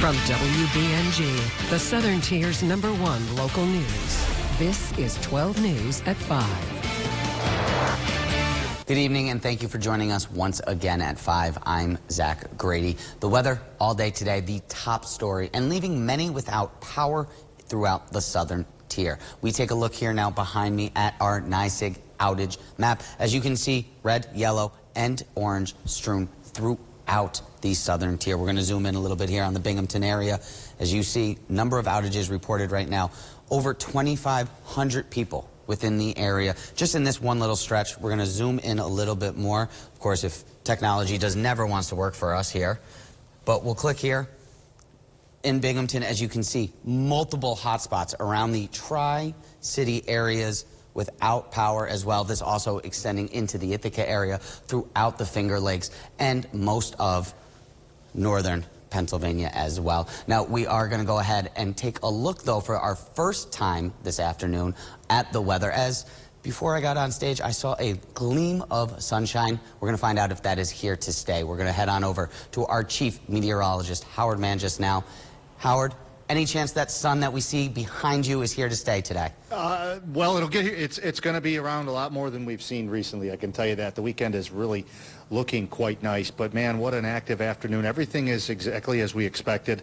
From WBNG, the Southern Tier's #1 local news, this is 12 News at 5. Good evening, and thank you for joining us once again at 5. I'm Zach Grady. The weather all day today, the top story, and leaving many without power throughout the Southern Tier. We take a look here now behind me at our NYSEG outage map. As you can see, red, yellow, and orange strewn throughout the Southern Tier. We're going to zoom in a little bit here on the Binghamton area. As you see, number of outages reported right now, over 2,500 people within the area. Just in this one little stretch, we're going to zoom in a little bit more. Of course, if technology never wants to work for us here, but we'll click here. In Binghamton, as you can see, multiple hotspots around the Tri-City areas without power as well. This also extending into the Ithaca area throughout the Finger Lakes and most of northern Pennsylvania as well. Now, we are going to go ahead and take a look, though, for our first time this afternoon at the weather. As before I got on stage, I saw a gleam of sunshine. We're going to find out if that is here to stay. We're going to head on over to our chief meteorologist, Howard Manges, now. Howard, any chance that sun that we see behind you is here to stay today? Well, it'll get here. It's going to be around a lot more than we've seen recently. I can tell you that. The weekend is really looking quite nice. But, man, what an active afternoon. Everything is exactly as we expected.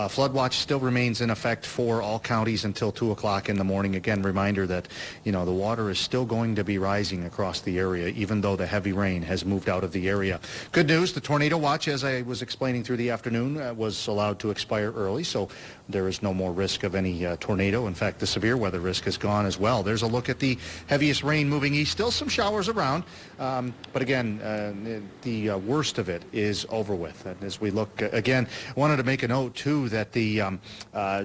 Flood watch still remains in effect for all counties until 2 o'clock in the morning. Again, reminder that, you know, the water is still going to be rising across the area, even though the heavy rain has moved out of the area. Good news, the tornado watch, as I was explaining through the afternoon, was allowed to expire early, so there is no more risk of any tornado. In fact, the severe weather risk is gone as well. There's a look at the heaviest rain moving east. Still some showers around, but again, the worst of it is over with. And as we look again, I wanted to make a note too that the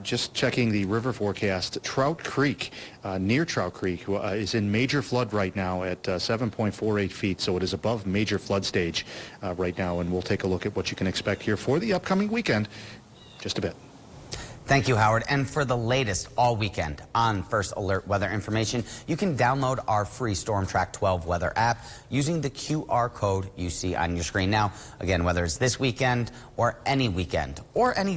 just checking the river forecast, Trout Creek, near Trout Creek, is in major flood right now at 7.48 feet. So it is above major flood stage right now. And we'll take a look at what you can expect here for the upcoming weekend. Just a bit. Thank you, Howard. And for the latest all weekend on First Alert weather information, you can download our free Storm Track 12 weather app using the QR code you see on your screen. Now, again, whether it's this weekend or any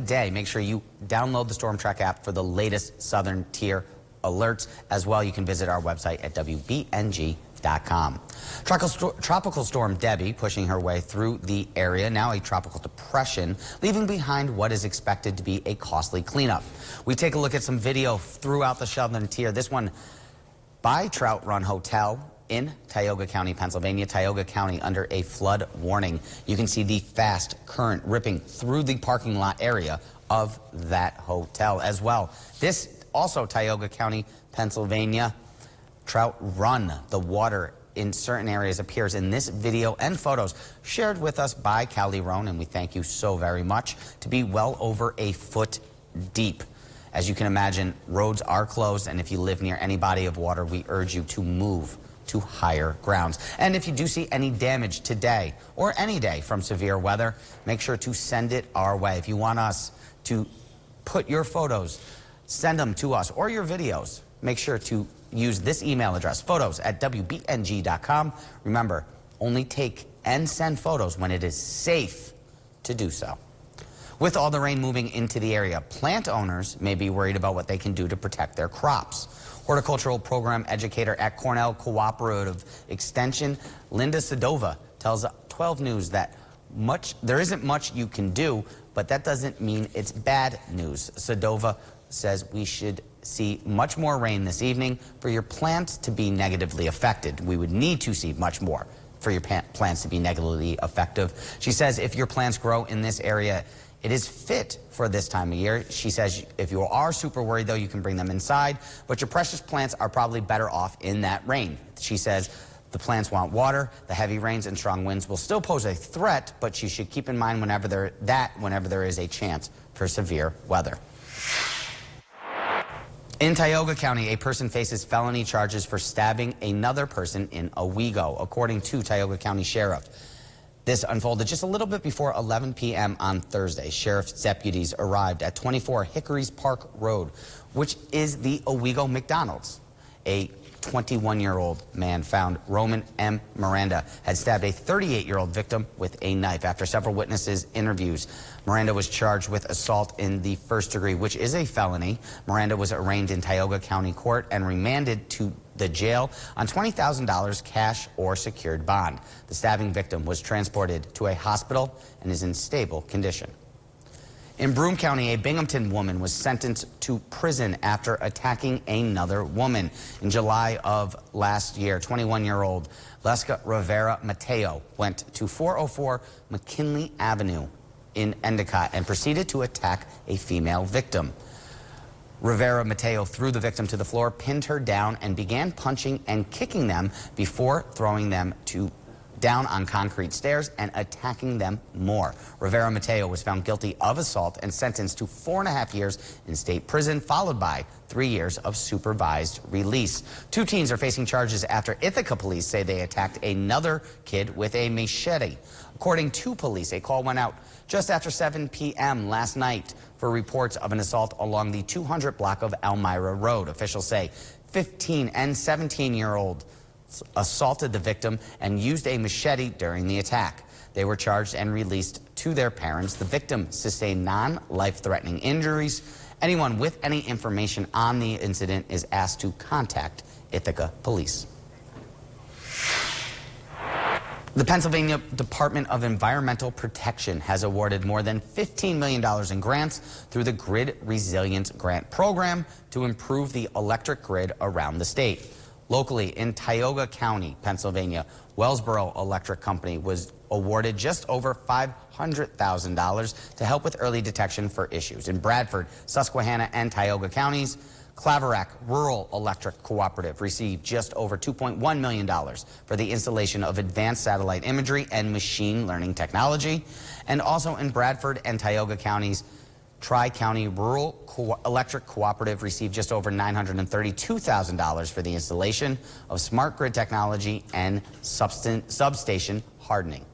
day, make sure you download the Storm Track app for the latest Southern Tier alerts. As well, you can visit our website at WBNG.com. Tropical storm Debbie pushing her way through the area, now a tropical depression, leaving behind what is expected to be a costly cleanup. We take a look at some video throughout the Southern Tier. This one by Trout Run Hotel in Tioga County, Pennsylvania. Tioga County under a flood warning. You can see the fast current ripping through the parking lot area of that hotel as well. This also Tioga County, Pennsylvania. Trout Run. The water in certain areas appears in this video and photos shared with us by Callie Roan, and we thank you so very much, to be well over a foot deep. As you can imagine, roads are closed, and if you live near any body of water, we urge you to move to higher grounds. And if you do see any damage today or any day from severe weather, make sure to send it our way. If you want us to put your photos, send them to us, or your videos, make sure to use this email address, photos@WBNG.com. Remember, only take and send photos when it is safe to do so. With all the rain moving into the area, plant owners may be worried about what they can do to protect their crops. Horticultural program educator at Cornell Cooperative Extension, Linda Sedova, tells 12 News that there isn't much you can do, but that doesn't mean it's bad news. Sedova says we should see much more rain this evening for your plants to be negatively affected. We would need to see much more for your plants to be negatively effective. She says if your plants grow in this area, it is fit for this time of year. She says if you are super worried, though, you can bring them inside, but your precious plants are probably better off in that rain. She says the plants want water. The heavy rains and strong winds will still pose a threat, but you should keep in mind whenever there is a chance for severe weather. In Tioga County, a person faces felony charges for stabbing another person in Owego, according to Tioga County Sheriff. This unfolded just a little bit before 11 p.m. on Thursday. Sheriff's deputies arrived at 24 Hickories Park Road, which is the Owego McDonald's. A 21-year-old man found Roman M. Miranda had stabbed a 38-year-old victim with a knife. After several witnesses' interviews, Miranda was charged with assault in the first degree, which is a felony. Miranda was arraigned in Tioga County Court and remanded to the jail on $20,000 cash or secured bond. The stabbing victim was transported to a hospital and is in stable condition. In Broome County, a Binghamton woman was sentenced to prison after attacking another woman. In July of last year, 21-year-old Leska Rivera Mateo went to 404 McKinley Avenue in Endicott and proceeded to attack a female victim. Rivera Mateo threw the victim to the floor, pinned her down, and began punching and kicking them before throwing them down on concrete stairs and attacking them more. Rivera Mateo was found guilty of assault and sentenced to 4.5 years in state prison, followed by 3 years of supervised release. 2 teens are facing charges after Ithaca police say they attacked another kid with a machete. According to police, a call went out just after 7 p.m. last night for reports of an assault along the 200 block of Elmira Road. Officials say 15 and 17-year-old assaulted the victim and used a machete during the attack. They were charged and released to their parents. The victim sustained non-life-threatening injuries. Anyone with any information on the incident is asked to contact Ithaca Police. The Pennsylvania Department of Environmental Protection has awarded more than $15 million in grants through the Grid Resilience Grant Program to improve the electric grid around the state. Locally in Tioga County, Pennsylvania, Wellsboro Electric Company was awarded just over $500,000 to help with early detection for issues. In Bradford, Susquehanna, and Tioga counties, Claverack Rural Electric Cooperative received just over $2.1 million for the installation of advanced satellite imagery and machine learning technology. And also in Bradford and Tioga counties, Tri-County Rural Electric Cooperative received just over $932,000 for the installation of smart grid technology and substation hardening.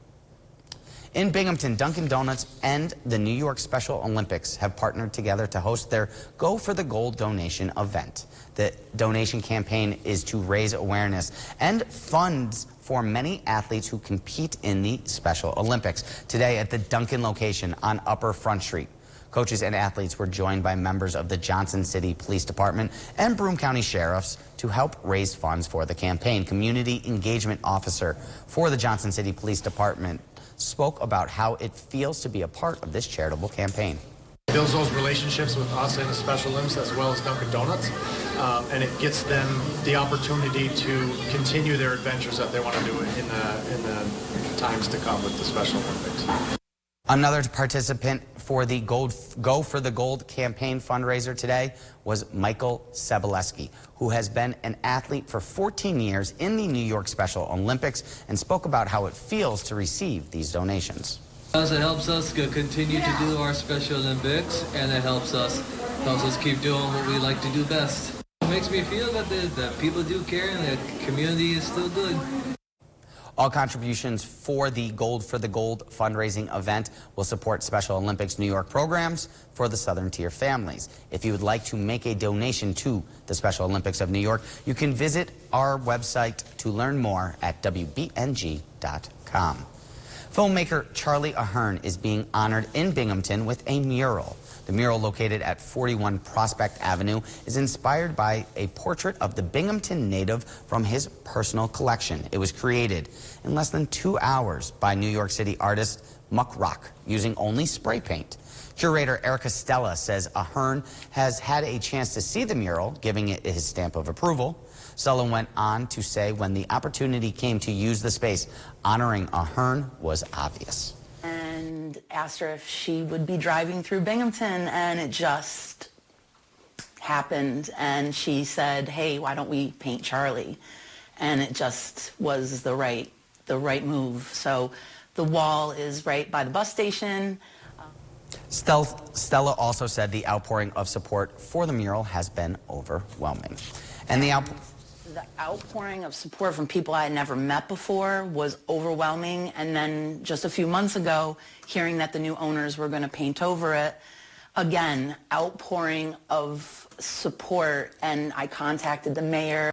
In Binghamton, Dunkin' Donuts and the New York Special Olympics have partnered together to host their Go for the Gold donation event. The donation campaign is to raise awareness and funds for many athletes who compete in the Special Olympics. Today at the Dunkin' location on Upper Front Street, coaches and athletes were joined by members of the Johnson City Police Department and Broome County Sheriffs to help raise funds for the campaign. Community Engagement Officer for the Johnson City Police Department spoke about how it feels to be a part of this charitable campaign. It builds those relationships with us and the Special Olympics as well as Dunkin' Donuts, and it gets them the opportunity to continue their adventures that they want to do in the times to come with the Special Olympics. Another participant for the Go for the Gold campaign fundraiser today was Michael Sebeleski, who has been an athlete for 14 years in the New York Special Olympics and spoke about how it feels to receive these donations. It helps us continue to do our Special Olympics, and it helps us keep doing what we like to do best. It makes me feel that people do care and the community is still good. All contributions for the Gold for the Gold fundraising event will support Special Olympics New York programs for the Southern Tier families. If you would like to make a donation to the Special Olympics of New York, you can visit our website to learn more at WBNG.com. Filmmaker Charlie Ahern is being honored in Binghamton with a mural. The mural, located at 41 Prospect Avenue, is inspired by a portrait of the Binghamton native from his personal collection. It was created in less than 2 hours by New York City artist Muck Rock using only spray paint. Curator Erica Stella says Ahern has had a chance to see the mural, giving it his stamp of approval. Stella went on to say when the opportunity came to use the space, honoring Ahern was obvious. And asked her if she would be driving through Binghamton, and it just happened. And she said, hey, why don't we paint Charlie? And it just was the right move. So the wall is right by the bus station. Stella also said the outpouring of support for the mural has been overwhelming. And the outpouring of support from people I had never met before was overwhelming. And then just a few months ago, hearing that the new owners were going to paint over it, again, outpouring of support. And I contacted the mayor.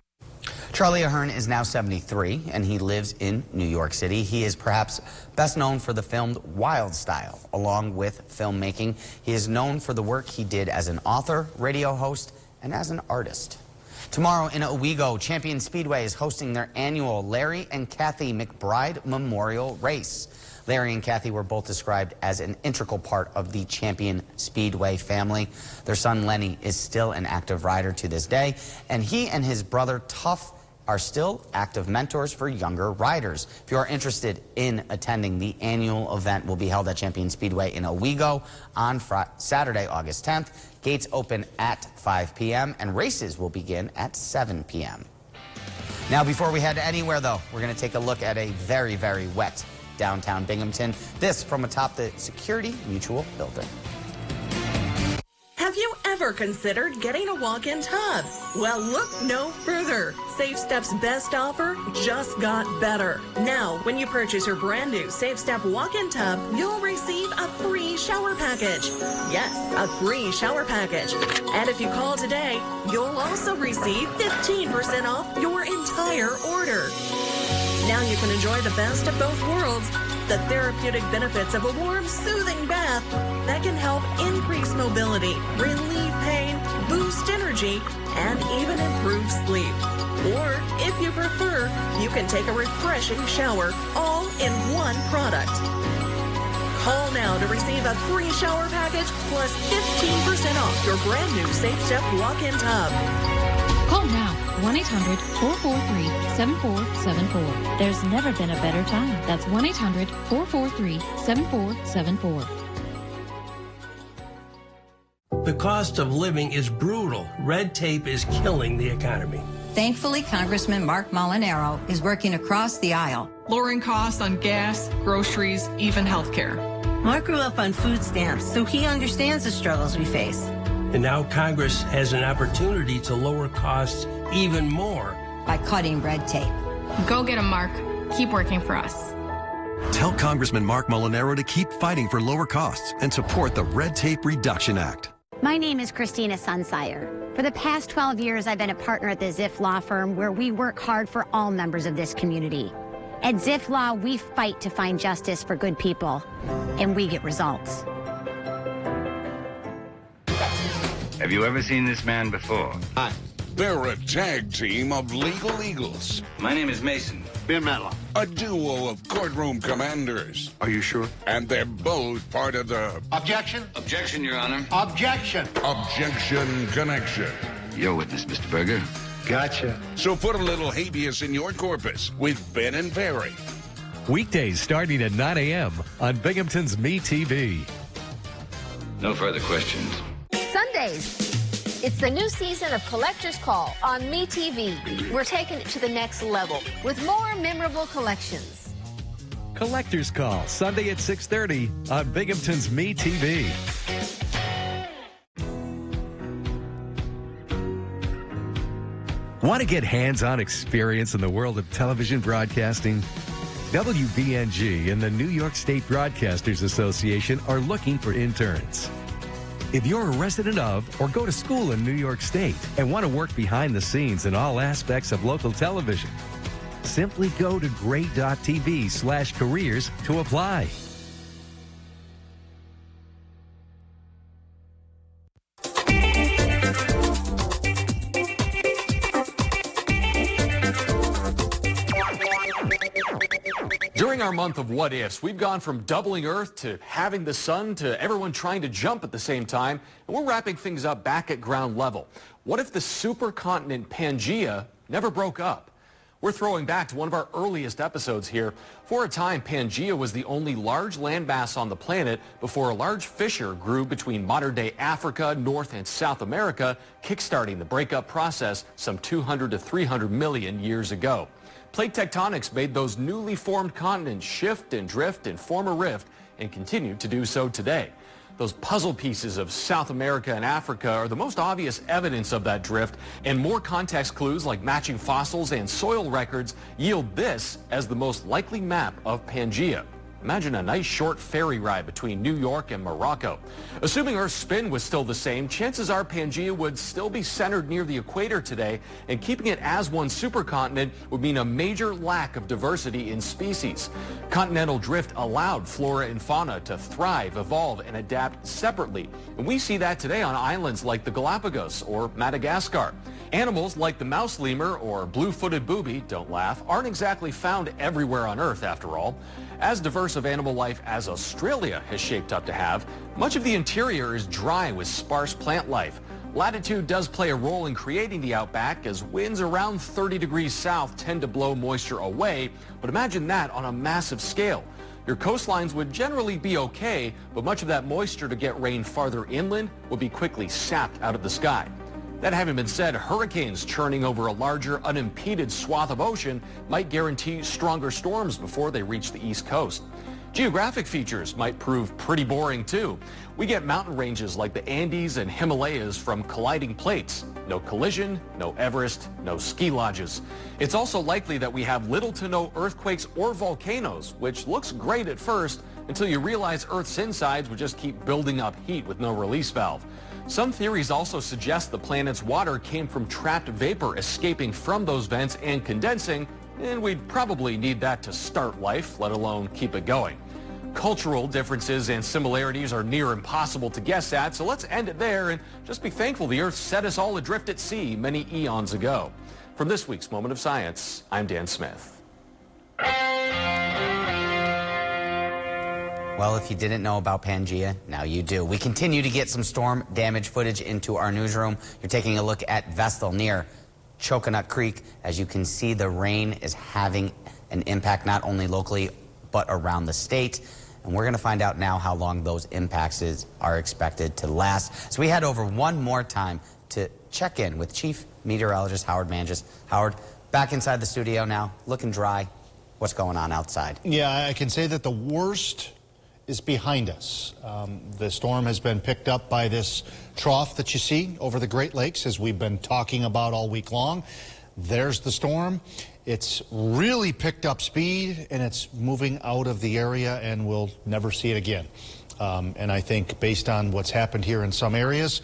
Charlie Ahern is now 73, and he lives in New York City. He is perhaps best known for the film Wild Style. Along with filmmaking, he is known for the work he did as an author, radio host, and as an artist. Tomorrow in Owego, Champion Speedway is hosting their annual Larry and Kathy McBride Memorial Race. Larry and Kathy were both described as an integral part of the Champion Speedway family. Their son Lenny is still an active rider to this day, and he and his brother Tuff are still active mentors for younger riders. If you are interested in attending, the annual event will be held at Champion Speedway in Owego on Saturday, August 10th. Gates open at 5 p.m. and races will begin at 7 p.m. Now, before we head anywhere, though, we're going to take a look at a very, very wet downtown Binghamton. This from atop the Security Mutual building. Have you ever considered getting a walk-in tub? Well, look no further. Safe Step's best offer just got better. Now, when you purchase your brand new Safe Step walk-in tub, you'll receive a free shower package. Yes, a free shower package. And if you call today, you'll also receive 15% off your entire order. Now you can enjoy the best of both worlds. The therapeutic benefits of a warm, soothing bath that can help increase mobility, relieve pain, boost energy, and even improve sleep. Or, if you prefer, you can take a refreshing shower all in one product. Call now to receive a free shower package plus 15% off your brand new Safe Step walk-in tub. Call now, 1-800-443-7474. There's never been a better time. That's 1-800-443-7474. The cost of living is brutal. Red tape is killing the economy. Thankfully, Congressman Mark Molinaro is working across the aisle, lowering costs on gas, groceries, even health care. Mark grew up on food stamps, so he understands the struggles we face. And now Congress has an opportunity to lower costs even more by cutting red tape. Go get him, Mark. Keep working for us. Tell Congressman Mark Molinaro to keep fighting for lower costs and support the Red Tape Reduction Act. My name is Christina Sunsire. For the past 12 years, I've been a partner at the Ziff Law Firm, where we work hard for all members of this community. At Ziff Law, we fight to find justice for good people, and we get results. Have you ever seen this man before? Hi. They're a tag team of legal eagles. My name is Mason. Ben Matlock. A duo of courtroom commanders. Are you sure? And they're both part of the... Objection? Objection, Your Honor. Objection. Objection Connection. Your witness, Mr. Berger. Gotcha. So put a little habeas in your corpus with Ben and Perry. Weekdays starting at 9 a.m. on Binghamton's MeTV. No further questions. Sundays. It's the new season of Collector's Call on MeTV. We're taking it to the next level with more memorable collections. Collector's Call, Sunday at 6:30 on Binghamton's MeTV. Want to get hands-on experience in the world of television broadcasting? WBNG and the New York State Broadcasters Association are looking for interns. If you're a resident of or go to school in New York State and want to work behind the scenes in all aspects of local television, simply go to grade.tv/careers to apply. During our month of what ifs, we've gone from doubling Earth to having the sun to everyone trying to jump at the same time, and we're wrapping things up back at ground level. What if the supercontinent Pangaea never broke up? We're throwing back to one of our earliest episodes here. For a time, Pangaea was the only large landmass on the planet before a large fissure grew between modern-day Africa, North and South America, kickstarting the breakup process some 200 to 300 million years ago. Plate tectonics made those newly formed continents shift and drift and form a rift, and continue to do so today. Those puzzle pieces of South America and Africa are the most obvious evidence of that drift, and more context clues like matching fossils and soil records yield this as the most likely map of Pangaea. Imagine a nice short ferry ride between New York and Morocco. Assuming Earth's spin was still the same, chances are Pangaea would still be centered near the equator today, and keeping it as one supercontinent would mean a major lack of diversity in species. Continental drift allowed flora and fauna to thrive, evolve, and adapt separately. And we see that today on islands like the Galapagos or Madagascar. Animals like the mouse lemur or blue-footed booby, don't laugh, aren't exactly found everywhere on Earth after all. As diverse of animal life as Australia has shaped up to have, much of the interior is dry with sparse plant life. Latitude does play a role in creating the outback, as winds around 30 degrees south tend to blow moisture away, but imagine that on a massive scale. Your coastlines would generally be okay, but much of that moisture to get rain farther inland would be quickly sapped out of the sky. That having been said, hurricanes churning over a larger, unimpeded swath of ocean might guarantee stronger storms before they reach the East Coast. Geographic features might prove pretty boring too. We get mountain ranges like the Andes and Himalayas from colliding plates. No collision, no Everest, no ski lodges. It's also likely that we have little to no earthquakes or volcanoes, which looks great at first until you realize Earth's insides would just keep building up heat with no release valve. Some theories also suggest the planet's water came from trapped vapor escaping from those vents and condensing, and we'd probably need that to start life, let alone keep it going. Cultural differences and similarities are near impossible to guess at, so let's end it there and just be thankful the Earth set us all adrift at sea many eons ago. From this week's Moment of Science, I'm Dan Smith. Well, if you didn't know about Pangaea, now you do. We continue to get some storm damage footage into our newsroom. You're taking a look at Vestal near Coconut Creek. As you can see, the rain is having an impact not only locally, but around the state. And we're going to find out now how long those impacts are expected to last. So we head over one more time to check in with Chief Meteorologist Howard Manges. Howard, back inside the studio now, looking dry. What's going on outside? Yeah, I can say that the worst is behind us. The storm has been picked up by this trough that you see over the Great Lakes, as we've been talking about all week long. There's the storm. It's really picked up speed, and it's moving out of the area, and we'll never see it again. And I think based on what's happened here in some areas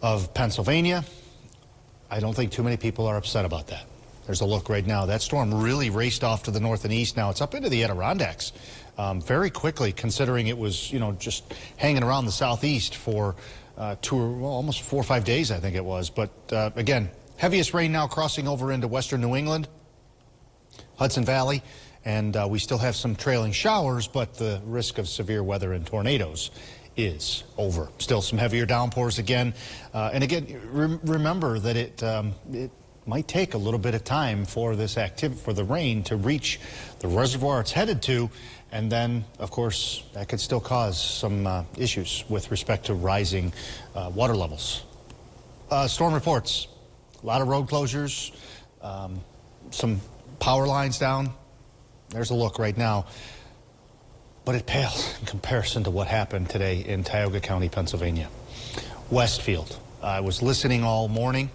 of Pennsylvania, I don't think too many people are upset about that. There's a look right now. That storm really raced off to the north and east. Now it's up into the Adirondacks very quickly, considering it was, just hanging around the southeast for almost 4 or 5 days, I think it was. But again, heaviest rain now crossing over into western New England, Hudson Valley, and we still have some trailing showers, but the risk of severe weather and tornadoes is over. Still some heavier downpours again. And again, remember that it might take a little bit of time for this for the rain to reach the reservoir it's headed to, and then, of course, that could still cause some issues with respect to rising water levels. Storm reports, a lot of road closures, some power lines down. There's a look right now, but it pales in comparison to what happened today in Tioga County, Pennsylvania. Westfield. I was listening all morning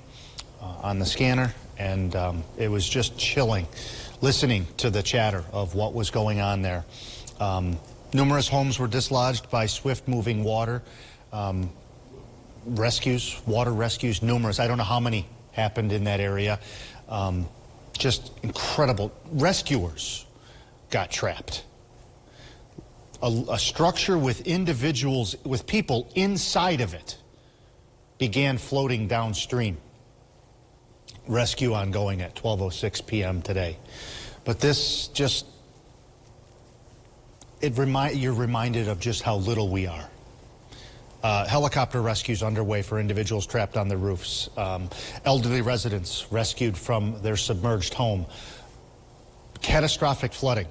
on the scanner, and it was just chilling listening to the chatter of what was going on there. Numerous homes were dislodged by swift-moving water. Water rescues, numerous. I don't know how many happened in that area. Just incredible. Rescuers got trapped. A structure with individuals, with people inside of it, began floating downstream. Rescue ongoing at 12:06 p.m. today. But this just, you're reminded of just how little we are. Helicopter rescues underway for individuals trapped on the roofs. Elderly residents rescued from their submerged home. Catastrophic flooding.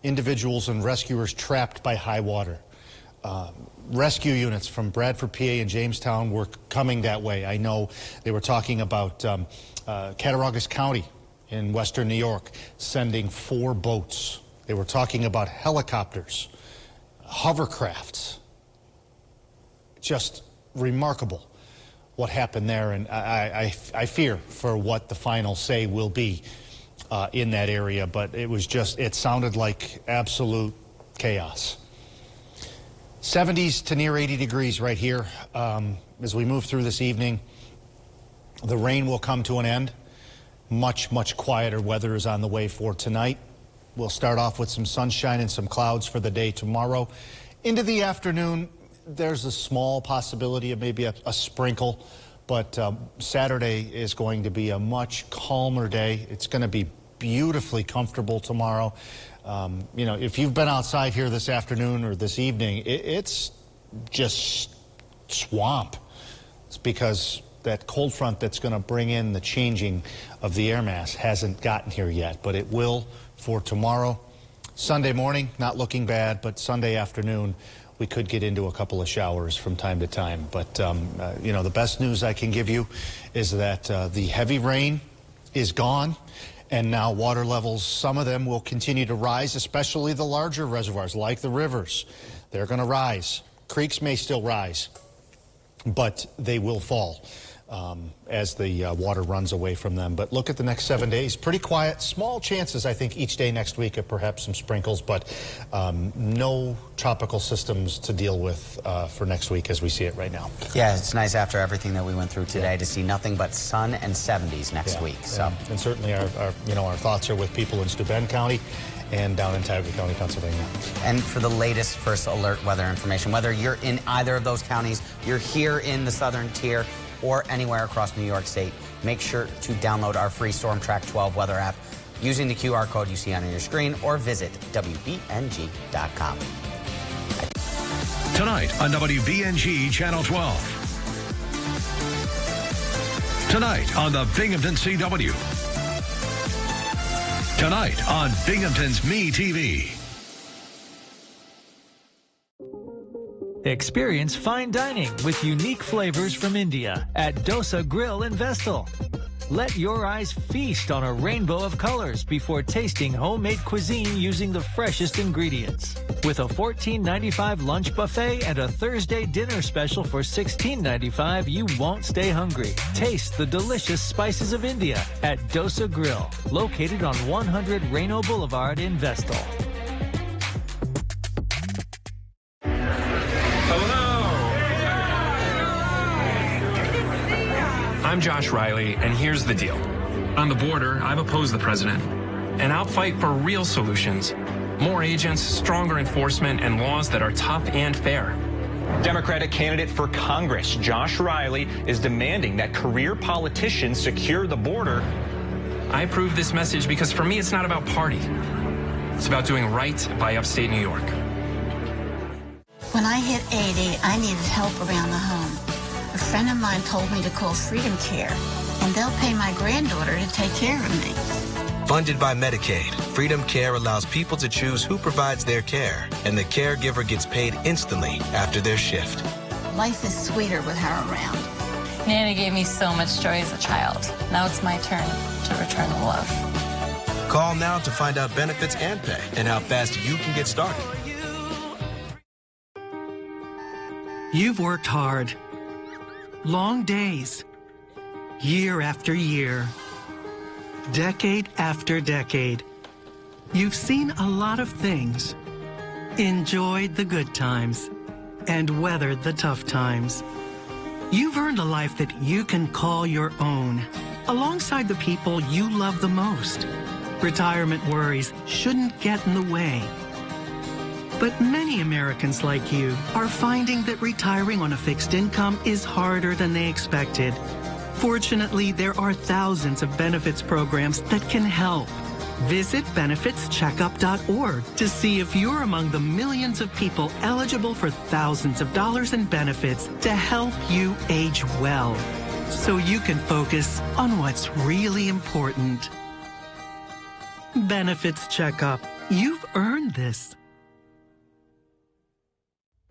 Individuals and rescuers trapped by high water. Rescue units from Bradford, PA and Jamestown were coming that way. I know they were talking about Cattaraugus County in western New York sending 4 boats. They were talking about helicopters, hovercrafts. Just remarkable what happened there, and I fear for what the final say will be in that area. But it was just, it sounded like absolute chaos. 70s to near 80 degrees right here. As we move through this evening, the rain will come to an end. Much, much quieter weather is on the way for tonight. We'll start off with some sunshine and some clouds for the day tomorrow. Into the afternoon, there's a small possibility of maybe a sprinkle, but Saturday is going to be a much calmer day. It's going to be beautifully comfortable tomorrow. You know, if you've been outside here this afternoon or this evening, it's just swamp. It's because that cold front that's going to bring in the changing of the air mass hasn't gotten here yet, but it will for tomorrow. Sunday morning, not looking bad, but Sunday afternoon, we could get into a couple of showers from time to time. But, you know, the best news I can give you is that the heavy rain is gone. And now water levels, some of them will continue to rise, especially the larger reservoirs like the rivers. They're going to rise. Creeks may still rise, but they will fall as the water runs away from them. But look at the next 7 days. Pretty quiet. Small chances, I think, each day next week of perhaps some sprinkles, but no tropical systems to deal with for next week as we see it right now. Yeah, it's nice after everything that we went through today to see nothing but sun and 70s next week. So, and certainly our thoughts are with people in Steuben County and down in Tioga County, Pennsylvania. And for the latest first alert weather information, whether you're in either of those counties, you're here in the southern tier, or anywhere across New York State, make sure to download our free Storm Track 12 weather app using the QR code you see on your screen or visit WBNG.com. Tonight on WBNG Channel 12. Tonight on the Binghamton CW. Tonight on Binghamton's MeTV. Experience fine dining with unique flavors from India at Dosa Grill in Vestal. Let your eyes feast on a rainbow of colors before tasting homemade cuisine using the freshest ingredients. With a $14.95 lunch buffet and a Thursday dinner special for $16.95, you won't stay hungry. Taste the delicious spices of India at Dosa Grill, located on 100 Reno Boulevard in Vestal. I'm Josh Riley, and here's the deal. On the border, I've opposed the president, and I'll fight for real solutions. More agents, stronger enforcement, and laws that are tough and fair. Democratic candidate for Congress, Josh Riley, is demanding that career politicians secure the border. I approve this message because for me, it's not about party. It's about doing right by upstate New York. When I hit 80, I needed help around the home. A friend of mine told me to call Freedom Care, and they'll pay my granddaughter to take care of me. Funded by Medicaid, Freedom Care allows people to choose who provides their care, and the caregiver gets paid instantly after their shift. Life is sweeter with her around. Nanny gave me so much joy as a child. Now it's my turn to return the love. Call now to find out benefits and pay and how fast you can get started. You've worked hard. Long days, year after year, decade after decade. You've seen a lot of things, enjoyed the good times, and weathered the tough times. You've earned a life that you can call your own, alongside the people you love the most. Retirement worries shouldn't get in the way. But many Americans like you are finding that retiring on a fixed income is harder than they expected. Fortunately, there are thousands of benefits programs that can help. Visit benefitscheckup.org to see if you're among the millions of people eligible for thousands of dollars in benefits to help you age well, so you can focus on what's really important. Benefits Checkup. You've earned this.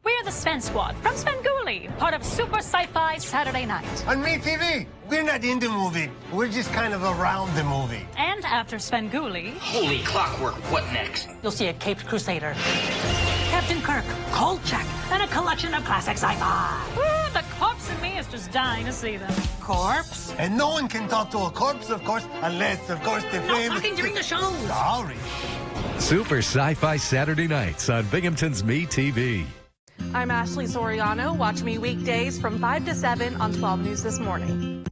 We're the Sven Squad from Svengoolie, part of Super Sci-Fi Saturday Night. On MeTV, we're not in the movie. We're just kind of around the movie. And after Svengoolie... Holy clockwork, what next? You'll see a Caped Crusader, Captain Kirk, Kolchak, and a collection of classic sci-fi. The corpse in me is just dying to see them. Corpse? And no one can talk to a corpse, of course, unless, of course, the No talking during the show. Sorry. Super Sci-Fi Saturday nights on Binghamton's MeTV. I'm Ashley Soriano. Watch me weekdays from 5 to 7 on 12 News This Morning.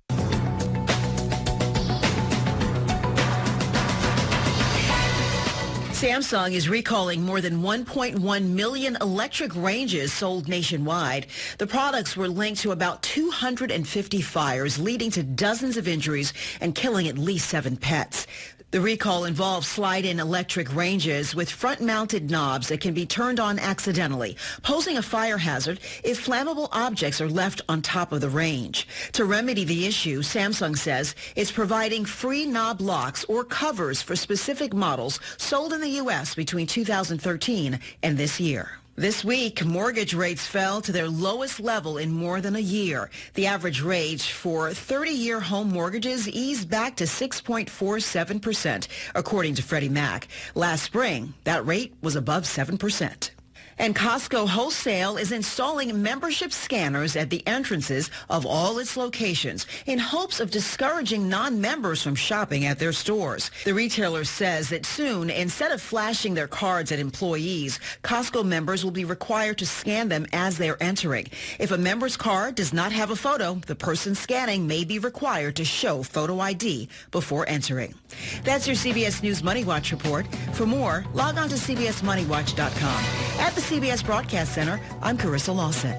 Samsung is recalling more than 1.1 million electric ranges sold nationwide. The products were linked to about 250 fires, leading to dozens of injuries and killing at least 7 pets. The recall involves slide-in electric ranges with front-mounted knobs that can be turned on accidentally, posing a fire hazard if flammable objects are left on top of the range. To remedy the issue, Samsung says it's providing free knob locks or covers for specific models sold in the U.S. between 2013 and this year. This week, mortgage rates fell to their lowest level in more than a year. The average rate for 30-year home mortgages eased back to 6.47%, according to Freddie Mac. Last spring, that rate was above 7%. And Costco Wholesale is installing membership scanners at the entrances of all its locations in hopes of discouraging non-members from shopping at their stores. The retailer says that soon, instead of flashing their cards at employees, Costco members will be required to scan them as they're entering. If a member's card does not have a photo, the person scanning may be required to show photo ID before entering. That's your CBS News Money Watch report. For more, log on to cbsmoneywatch.com. At the CBS Broadcast Center, I'm Carissa Lawson.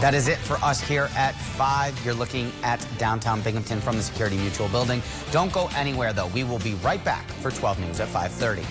That is it for us here at 5. You're looking at downtown Binghamton from the Security Mutual building. Don't go anywhere, though. We will be right back for 12 News at 5:30.